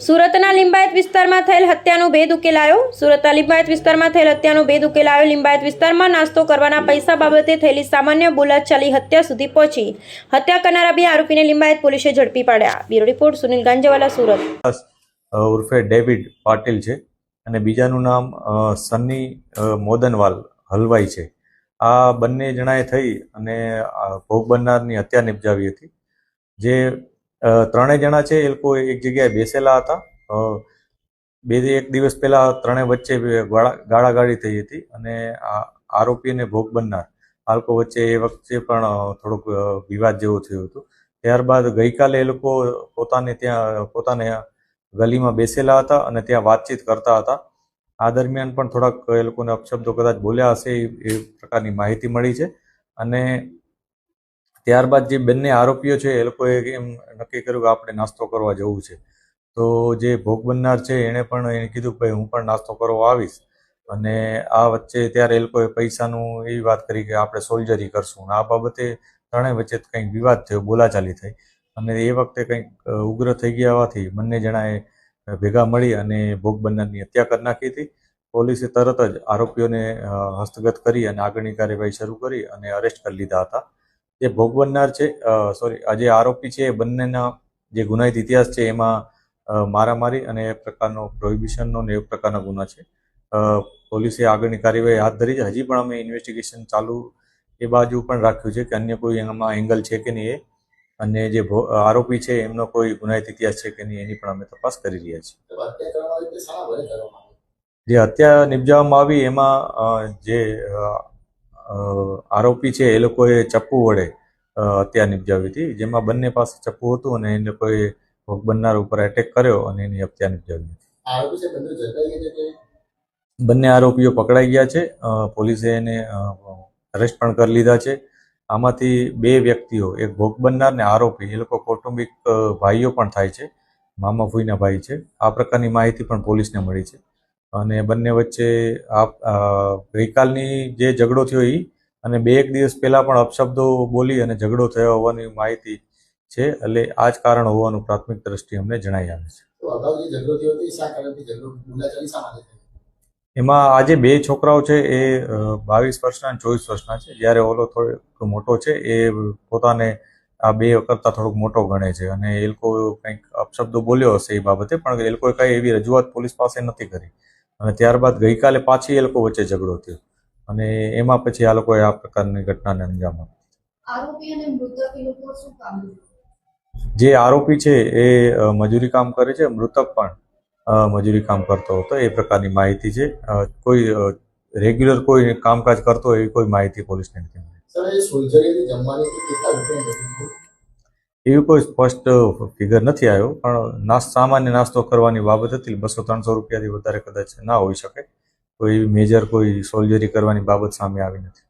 સુરતના લિંબાયત વિસ્તારમાં થયેલ હત્યાનો ભેદ ઉકેલાયો. સુરતના લિંબાયત વિસ્તારમાં થયેલ હત્યાનો ભેદ ઉકેલાયો. લિંબાયત વિસ્તારમાં નાસ્તો કરવાના પૈસા બાબતે થયેલી સામાન્ય બોલાચાલી હત્યા સુધી પહોંચી. હત્યા કરનારા બે આરોપીને લિંબાયત પોલીસે ઝડપી પાડ્યા. Bureau report Sunil Ganjawala, Surat. ઉર્ફે ડેવિડ પાટીલ છે અને બીજાનું નામ સન્ની મોદનવાલ હલવાઈ છે. આ બંને જણાએ થઈ અને ભોગ બનનારની હત્યા નિપજાવી હતી. જે ત્રણેય જણા છે એ લોકો એક જગ્યાએ બેસેલા હતા. એક દિવસ પહેલા ત્રણેય વચ્ચે ગાળાગાળી થઈ હતી અને આરોપી અને ભોગ બનનાર આ લોકો વચ્ચે એ વખતે પણ થોડુંક વિવાદ જેવું થયું હતું. ત્યારબાદ ગઈકાલે એ લોકો પોતાને ગલીમાં બેસેલા હતા અને ત્યાં વાતચીત કરતા હતા. આ દરમિયાન પણ થોડાક એ લોકોને અપશબ્દો કદાચ બોલ્યા હશે એ પ્રકારની માહિતી મળી છે. અને ત્યારબાદ જે બંને આરોપીઓ છે એ લોકોએ એમ નક્કી કર્યું કે આપણે નાસ્તો કરવા જવું છે. તો જે ભોગ બનનાર છે એણે પણ એને કીધું કે ભાઈ હું પણ નાસ્તો કરવા આવીશ. અને આ વચ્ચે ત્યારે એ લોકોએ પૈસાનું એવી વાત કરી કે આપણે સોલ્જરી કરશું. આ બાબતે ત્રણેય વચ્ચે કંઈક વિવાદ થયો, બોલાચાલી થઈ અને એ વખતે કંઈક ઉગ્ર થઈ ગયા હોવાથી બંને જણાએ ભેગા મળી અને ભોગ બનનારની હત્યા કરી નાખી હતી. પોલીસે તરત જ આરોપીઓને હસ્તગત કરી અને આગળની કાર્યવાહી શરૂ કરી અને અરેસ્ટ કરી લીધા હતા. જે ભોગ બનનાર છે જે આરોપી છે એ બંનેના જે ગુનાહિત ઇતિહાસ છે એમાં મારામારી અને એ પ્રકારનો પ્રોહિબિશનનો ને એ પ્રકારના ગુના છે. પોલીસે આગળની કાર્યવાહી હાથ ધરી છે. હજી પણ અમે ઇન્વેસ્ટિગેશન ચાલુ એ બાજુ પણ રાખ્યું છે કે અન્ય કોઈ એમાં એંગલ છે કે નહીં અને જે આરોપી છે એમનો કોઈ ગુનાહિત ઇતિહાસ છે કે નહીં એની પણ અમે તપાસ કરી રહ્યા છીએ. જે હત્યા નિપજાવવામાં આવી એમાં જે આરોપી છે એ લોકોએ ચપ્પુ વડે હત્યા નિપજાવી હતી, જેમાં બંને પાસે ચપ્પુ હતું અને એ લોકોએ ભોગ બનનાર ઉપર એટેક કર્યો અને એની હત્યા નિપજાવી હતી. બંને આરોપીઓ પકડાઈ ગયા છે. પોલીસે એને અરેસ્ટ પણ કરી લીધા છે. આમાંથી બે વ્યક્તિઓ, એક ભોગ બનનાર ને આરોપી, એ લોકો કૌટુંબિક ભાઈઓ પણ થાય છે, મામા ફૂઈના ભાઈ છે. આ પ્રકારની માહિતી પણ પોલીસને મળી છે. અને બંને વચ્ચે ગઈકાલની જે ઝઘડો થયો એ અને એક દિવસ પહેલા પણ અપશબ્દો બોલી અને ઝઘડો થયો હોવાની માહિતી છે. એટલે આ જ કારણ હોવાનું પ્રાથમિક દ્રષ્ટિએ અમને જણાઈ આવે છે. એમાં આજે બે છોકરાઓ છે એ 22 વર્ષના અને 24 વર્ષના છે. જ્યારે ઓલો થોડો મોટો છે એ પોતાને આ બે કરતા થોડોક મોટો ગણે છે અને એ લોકો કંઈક અપશબ્દો બોલ્યો હશે એ બાબતે, પણ એ લોકોએ કઈ એવી રજૂઆત પોલીસ પાસે નથી કરી. અને ત્યારબાદ ગઈકાલે પાછી એ લોકો વચ્ચે ઝઘડો થયો અને એમાં પછી આ લોકોએ આ પ્રકારની ઘટનાને અંજામ આપ્યો. જે આરોપી છે એ મજૂરી કામ કરે છે, મૃતક પણ મજૂરી કામ કરતો હતો એ પ્રકારની માહિતી છે. કોઈ રેગ્યુલર કોઈ કામકાજ કરતો એવી કોઈ માહિતી પોલીસને નથી મળી. એવી કોઈ સ્પષ્ટ ફિગર નથી આવ્યો, પણ સામાન્ય નાસ્તો કરવાની બાબત હતી. 200-300 રૂપિયાથી વધારે કદાચ ના હોઈ શકે. કોઈ મેજર કોઈ સોલ્જરી કરવાની બાબત સામે આવી નથી.